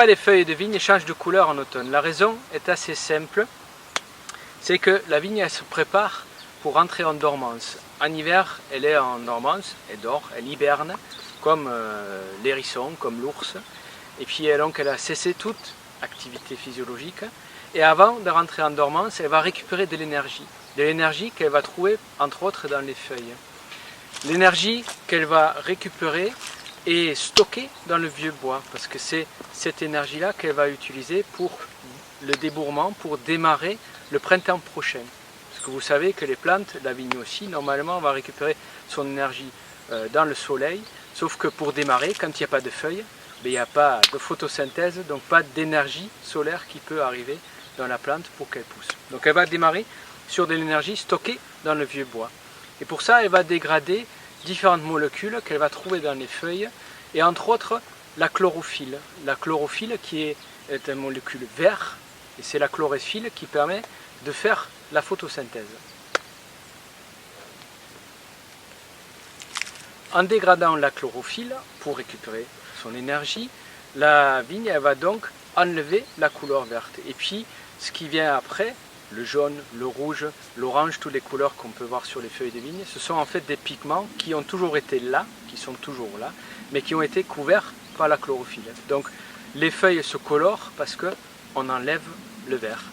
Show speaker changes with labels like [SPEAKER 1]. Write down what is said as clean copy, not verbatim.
[SPEAKER 1] pourquoi les feuilles de vigne changent de couleur en automne? La raison est assez simple, c'est que la vigne elle se prépare pour entrer en dormance. En hiver, elle est en dormance, elle dort, elle hiberne, comme l'hérisson, comme l'ours. Et puis donc elle a cessé toute activité physiologique. Et avant de rentrer en dormance, elle va récupérer de l'énergie qu'elle va trouver entre autres dans les feuilles. L'énergie qu'elle va récupérer est stockée dans le vieux bois, parce que c'est cette énergie-là qu'elle va utiliser pour le débourrement, pour démarrer le printemps prochain. Parce que vous savez que les plantes, la vigne aussi, normalement, va récupérer son énergie dans le soleil, sauf que pour démarrer, quand il n'y a pas de feuilles, il n'y a pas de photosynthèse, donc pas d'énergie solaire qui peut arriver dans la plante pour qu'elle pousse. Donc elle va démarrer sur de l'énergie stockée dans le vieux bois. Et pour ça, elle va dégrader différentes molécules qu'elle va trouver dans les feuilles, et entre autres la chlorophylle. La chlorophylle qui est une molécule verte, et c'est la chlorophylle qui permet de faire la photosynthèse. En dégradant la chlorophylle pour récupérer son énergie, la vigne elle va donc enlever la couleur verte. Et puis ce qui vient après, le jaune, le rouge, l'orange, toutes les couleurs qu'on peut voir sur les feuilles de vigne, ce sont en fait des pigments qui ont toujours été là, qui sont toujours là, mais qui ont été couverts par la chlorophylle. Donc les feuilles se colorent parce qu'on enlève le vert.